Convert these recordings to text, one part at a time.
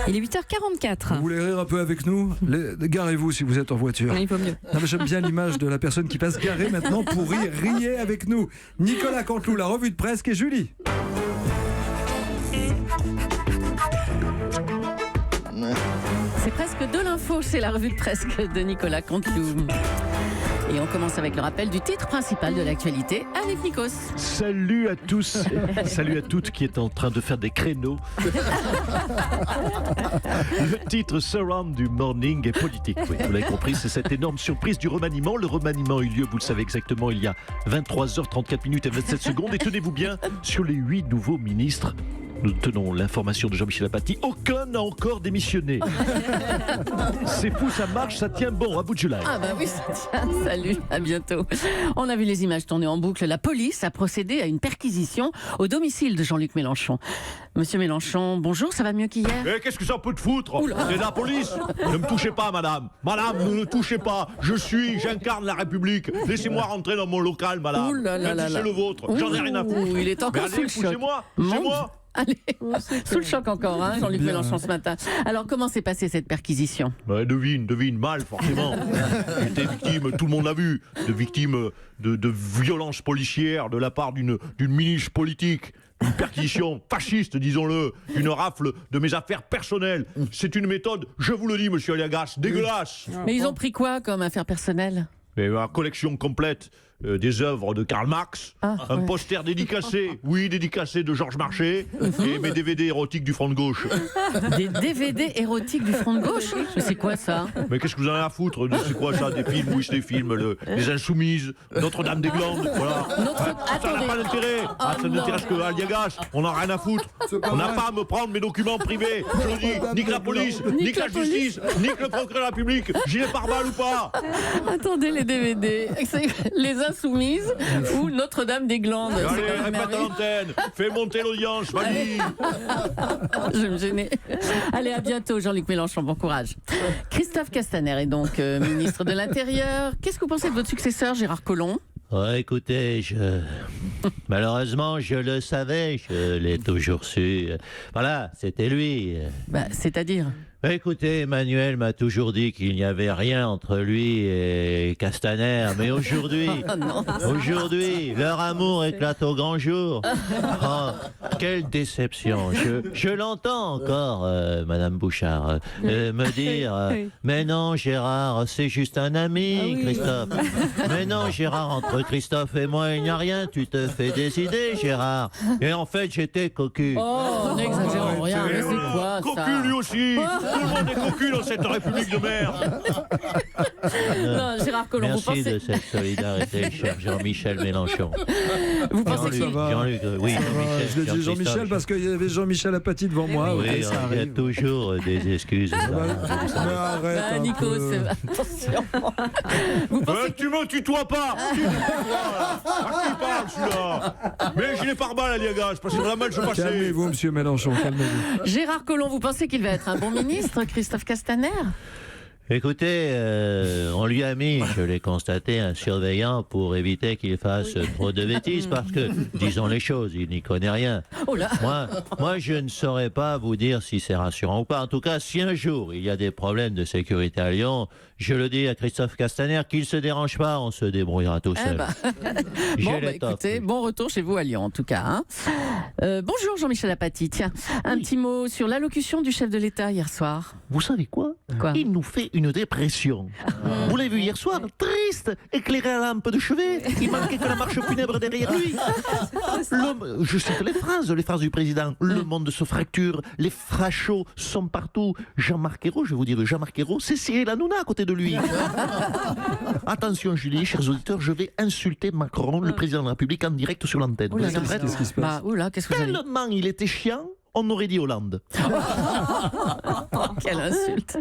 Il est 8h44. Vous voulez rire un peu avec nous? Garez-vous si vous êtes en voiture. Il vaut mieux. Non, mais j'aime bien l'image de la personne qui passe garée maintenant pour rire. Riez avec nous. Nicolas Canteloup, la revue de presse, et Julie. C'est presque de l'info, c'est la revue de presse de Nicolas Canteloup. Et on commence avec le rappel du titre principal de l'actualité avec Nikos. Salut à tous, salut à toutes qui est en train de faire des créneaux. Le titre Surround du Morning est politique. Oui, vous l'avez compris, c'est cette énorme surprise du remaniement. Le remaniement a eu lieu, vous le savez exactement, il y a 23h34 minutes et 27 secondes. Et tenez-vous bien, sur les 8 nouveaux ministres, nous tenons l'information de Jean-Michel Apathy, aucun n'a encore démissionné. C'est fou, ça marche, ça tient bon, à bout de July. Ah bah oui, ça tient. Salut, à bientôt. On a vu les images tourner en boucle. La police a procédé à une perquisition au domicile de Jean-Luc Mélenchon. Monsieur Mélenchon, bonjour, ça va mieux qu'hier? Mais qu'est-ce que ça peut te foutre? C'est de la police. Ne me touchez pas, madame. Madame, ne me touchez pas. J'incarne la République. Laissez-moi rentrer dans mon local, madame. C'est le vôtre. J'en ai rien à foutre. Il est encore sous le choc. Poussez-moi, poussez-moi. Allez, sous le choc encore, hein, Jean-Luc Mélenchon ce matin. Alors, comment s'est passée cette perquisition? Devine, mal, forcément. J'étais victime, tout le monde l'a vu, de victime de violences policières de la part d'une ministre politique. Une perquisition fasciste, disons-le, une rafle de mes affaires personnelles. C'est une méthode, je vous le dis, monsieur Aliagas, dégueulasse. Mais ils ont pris quoi comme affaire personnelle? Ma collection complète des œuvres de Karl Marx, un poster dédicacé, dédicacé de Georges Marchais, et mes DVD érotiques du front de gauche. Des DVD érotiques du front de gauche? Mais c'est quoi ça? Mais qu'est-ce que vous en avez à foutre? C'est quoi ça? Des films? Oui, c'est des films, Les Insoumises, Notre-Dame-des-Glandes, voilà. Ça n'a pas d'intérêt. Ça n'intéresse que Aliagas. On n'a rien à foutre. On n'a pas à me prendre mes documents privés. Je le dis, nique la police, nique la justice, nique le procureur de la République. Gilet pare-balles ou pas? Attendez, les DVD. C'est Les Insoumises ou Notre-Dame-des-Glandes. Allez, répète à l'antenne. Fais monter l'audience, vas-y. Je vais me gêner. Allez, à bientôt, Jean-Luc Mélenchon. Bon courage. Christophe Castaner est donc ministre de l'Intérieur. Qu'est-ce que vous pensez de votre successeur, Gérard Collomb? Écoutez, malheureusement, je le savais, je l'ai toujours su. Voilà, c'était lui. C'est-à-dire? Écoutez, Emmanuel m'a toujours dit qu'il n'y avait rien entre lui et Castaner, mais aujourd'hui, leur amour éclate au grand jour. Oh, quelle déception. Je l'entends encore, Madame Bouchard, me dire mais non, Gérard, c'est juste un ami, Christophe. Mais non, Gérard, entre Christophe et moi, il n'y a rien, tu te fais des idées, Gérard. Et en fait, j'étais cocu. Oh, n'exagérons rien, mais c'est quoi ça? Cocu lui aussi. Tout le monde est cocu dans cette République de merde. Non, Gérard Collomb, merci vous pensez... de cette solidarité, cher Jean-Michel Mélenchon. Vous pensez que... Jean-Luc, oui, Jean-Michel. Je l'ai dit Jean-Michel parce qu'il y avait Jean-Michel Apathy devant moi. Oui, il y a toujours des excuses. Nico, attention. Vous pensez Tu me tutoies pas. À qui parle celui-là? Mais je l'ai par balle, Aliagas, parce que vraiment je passais. Calmez-vous, monsieur Mélenchon, calmez-vous. Gérard Collomb, vous pensez qu'il va être un bon ministre, Christophe Castaner? Écoutez, on lui a mis, je l'ai constaté, un surveillant pour éviter qu'il fasse trop de bêtises, parce que, disons les choses, il n'y connaît rien. Oh là. Moi, je ne saurais pas vous dire si c'est rassurant ou pas. En tout cas, si un jour il y a des problèmes de sécurité à Lyon, je le dis à Christophe Castaner, qu'il ne se dérange pas, on se débrouillera tout seul. Écoutez, bon retour chez vous à Lyon, en tout cas. Hein. Bonjour Jean-Michel Apathy. Tiens, un petit mot sur l'allocution du chef de l'État hier soir. Vous savez quoi? Il nous fait une dépression. Vous l'avez vu hier soir, triste, éclairé à la lampe de chevet. Il manquait que la marche funèbre derrière lui. Je cite les phrases du président. Le monde se fracture, les frachos sont partout. Jean-Marc Ayrault, je vais vous dire, Jean-Marc Ayrault, c'est Cyril Hanouna à côté de lui. Attention Julie, chers auditeurs, je vais insulter Macron, le président de la République, en direct sur l'antenne. Vous êtes prêts? Qu'est-ce qui se passe? Qu'est-ce que vous allez... Tellement il était chiant, on aurait dit Hollande. Quelle insulte.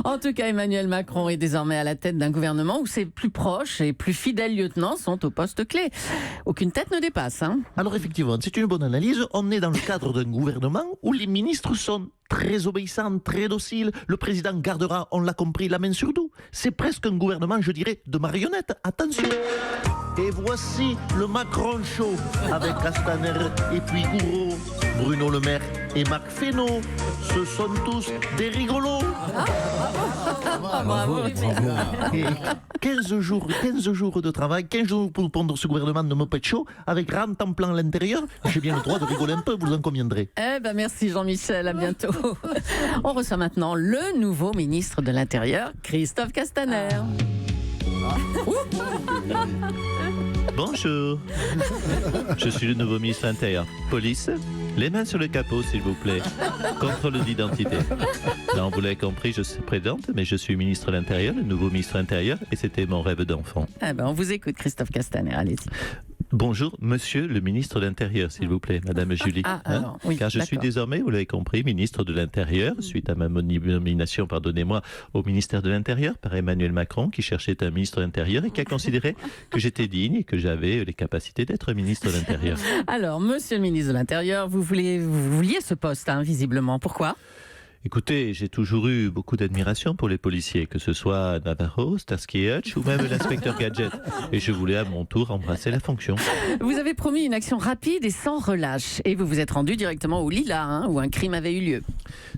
En tout cas, Emmanuel Macron est désormais à la tête d'un gouvernement où ses plus proches et plus fidèles lieutenants sont au poste clé. Aucune tête ne dépasse. Hein. Alors effectivement, c'est une bonne analyse. On est dans le cadre d'un gouvernement où les ministres sont très obéissants, très dociles. Le président gardera, on l'a compris, la main sur tout. C'est presque un gouvernement, je dirais, de marionnettes. Attention. Et voici le Macron Show avec Castaner et puis Gouraud, Bruno Le Maire et Marc Fesneau. Ce sont tous des rigolos. Bravo. Et 15 jours de travail, 15 jours pour prendre ce gouvernement de Moped Show avec rente en plein à l'intérieur. J'ai bien le droit de rigoler un peu, vous en conviendrez. Eh ben merci Jean-Michel, à bientôt. On reçoit maintenant le nouveau ministre de l'Intérieur, Christophe Castaner. Bonjour. Je suis le nouveau ministre de l'Intérieur. Police, les mains sur le capot, s'il vous plaît. Contrôle d'identité. Non, vous l'avez compris, je suis présidente, mais je suis ministre de l'Intérieur, le nouveau ministre de l'Intérieur, et c'était mon rêve d'enfant. Eh ben on vous écoute, Christophe Castaner, allez-y. Bonjour, monsieur le ministre de l'Intérieur, s'il vous plaît, madame Julie. Alors, oui, car je suis désormais, vous l'avez compris, ministre de l'Intérieur, suite à ma nomination, pardonnez-moi, au ministère de l'Intérieur par Emmanuel Macron, qui cherchait un ministre de l'Intérieur et qui a considéré que j'étais digne et que j'avais les capacités d'être ministre de l'Intérieur. Alors, monsieur le ministre de l'Intérieur, vous vouliez ce poste, hein, visiblement. Pourquoi ? Écoutez, j'ai toujours eu beaucoup d'admiration pour les policiers, que ce soit Navarro, Starsky et Hutch ou même l'inspecteur Gadget. Et je voulais à mon tour embrasser la fonction. Vous avez promis une action rapide et sans relâche. Et vous vous êtes rendu directement au Lila, hein, où un crime avait eu lieu.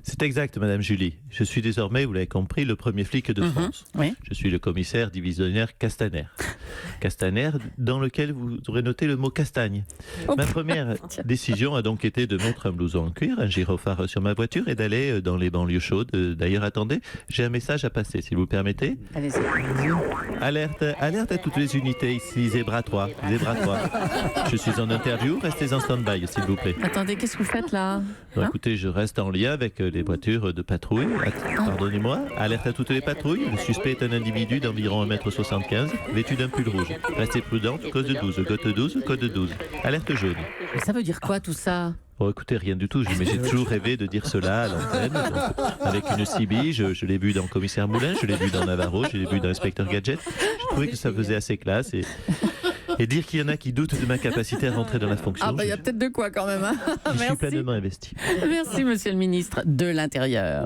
C'est exact, madame Julie. Je suis désormais, vous l'avez compris, le premier flic de France. Oui. Je suis le commissaire divisionnaire Castaner. Castaner, dans lequel vous aurez noté le mot castagne. Ma première décision a donc été de mettre un blouson en cuir, un gyrophare sur ma voiture et d'aller dans les banlieues chaudes. D'ailleurs, attendez, j'ai un message à passer, si vous le permettez. Allez-y. Alerte à toutes les unités ici, Zébra 3. Je suis en interview, restez en stand-by, s'il vous plaît. Attendez, qu'est-ce que vous faites là ? Bon, écoutez, je reste en lien avec les voitures de patrouille. Pardonnez-moi. Alerte à toutes les patrouilles. Le suspect est un individu d'environ 1,75 m, vêtu d'un pull rouge. Restez prudent, code 12, code 12, code 12. Alerte jaune. Mais ça veut dire quoi tout ça ? Oh, écoutez, rien du tout, mais j'ai toujours rêvé de dire cela à l'antenne. Avec une CB, je l'ai vu dans Commissaire Moulin, je l'ai vu dans Navarro, je l'ai vu dans Inspecteur Gadget. Je trouvais que ça faisait assez classe et dire qu'il y en a qui doutent de ma capacité à rentrer dans la fonction. Ah bah il y a peut-être de quoi quand même. Hein. Je suis pleinement investi. Merci monsieur le ministre de l'Intérieur.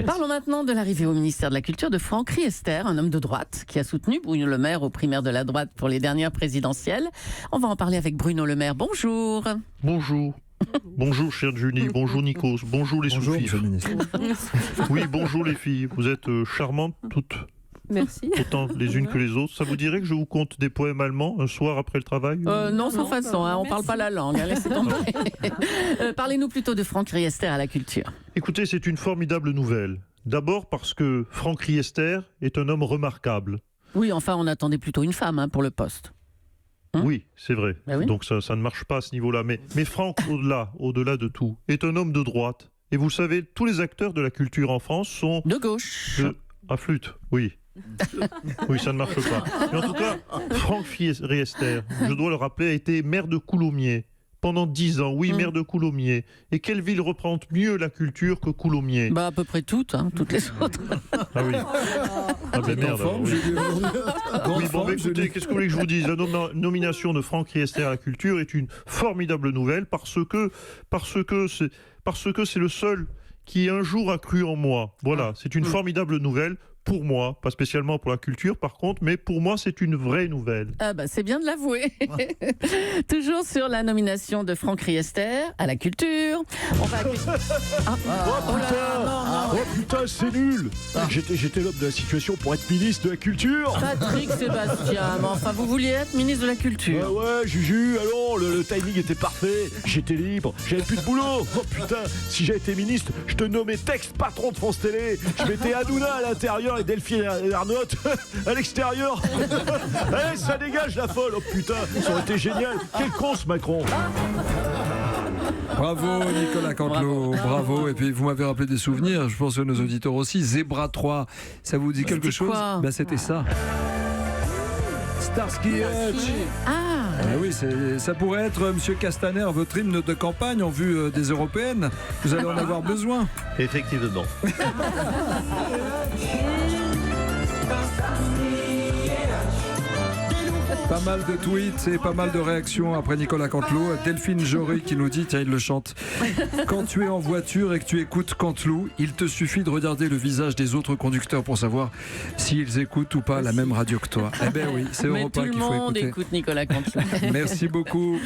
Parlons maintenant de l'arrivée au ministère de la Culture de Franck Riester, un homme de droite qui a soutenu Bruno Le Maire aux primaires de la droite pour les dernières présidentielles. On va en parler avec Bruno Le Maire. Bonjour. Bonjour. Bonjour chère Julie, bonjour Nikos, bonjour les Bonjour, sous-fifs. monsieur le ministre. Oui, bonjour les filles, vous êtes charmantes toutes, Merci. autant les unes que les autres. Ça vous dirait que je vous conte des poèmes allemands un soir après le travail Non, sans Non, façon, hein, on merci. parle pas la langue, hein, laissez tomber. Parlez-nous plutôt de Franck Riester à la culture. Écoutez, c'est une formidable nouvelle. D'abord parce que Franck Riester est un homme remarquable. Oui, enfin, on attendait plutôt une femme hein, pour le poste. Oui, c'est vrai. Ben oui. Donc ça ne marche pas à ce niveau-là. Mais Franck, au-delà de tout, est un homme de droite. Et vous savez, tous les acteurs de la culture en France sont... De gauche. À flûte, oui. Oui, ça ne marche pas. Mais en tout cas, Franck Riester, je dois le rappeler, a été maire de Coulommiers pendant 10 ans. Oui, maire de Coulommiers. Et quelle ville représente mieux la culture que Coulommiers? Bah, à peu près toutes, hein, toutes les autres. Ah oui. Ah ben merde. alors, oui. Oui, bon, bah, écoutez, qu'est-ce que vous voulez que je vous dise? La nomination de Franck Riester à la culture est une formidable nouvelle parce que c'est le seul qui un jour a cru en moi. Voilà, c'est une formidable nouvelle pour moi, pas spécialement pour la culture par contre, mais pour moi c'est une vraie nouvelle. Ah bah, c'est bien de l'avouer. Toujours sur la nomination de Franck Riester à la culture. On va accueillir... Oh putain, c'est nul. J'étais l'homme de la situation pour être ministre de la Culture. Patrick Sébastien, mais enfin vous vouliez être ministre de la Culture. Ouais, Juju, alors le timing était parfait. J'étais libre, j'avais plus de boulot. Oh putain, si j'avais été ministre, je te nommais patron de France Télé. Je mettais Hanouna à l'intérieur et Delphine Ernotte à l'extérieur. Allez, ça dégage la folle. Oh putain, ça aurait été génial. Quel con ce Macron. Bravo Nicolas Canteloup, bravo. Et puis vous m'avez rappelé des souvenirs, je pense que nos auditeurs aussi. Zébra 3, ça vous dit quelque chose? Ben, c'était ça. Starsky et Hutch. Ah, Oui, ça pourrait être, monsieur Castaner, votre hymne de campagne en vue des européennes. Vous allez en avoir besoin. Effectivement. Pas mal de tweets et pas mal de réactions après Nicolas Canteloup. Delphine Jory qui nous dit, tiens, il le chante. Quand tu es en voiture et que tu écoutes Canteloup, il te suffit de regarder le visage des autres conducteurs pour savoir s'ils écoutent ou pas la même radio que toi. Eh bien oui, c'est Europe 1 qu'il faut écouter. Mais tout le monde écoute Nicolas Canteloup. Merci beaucoup.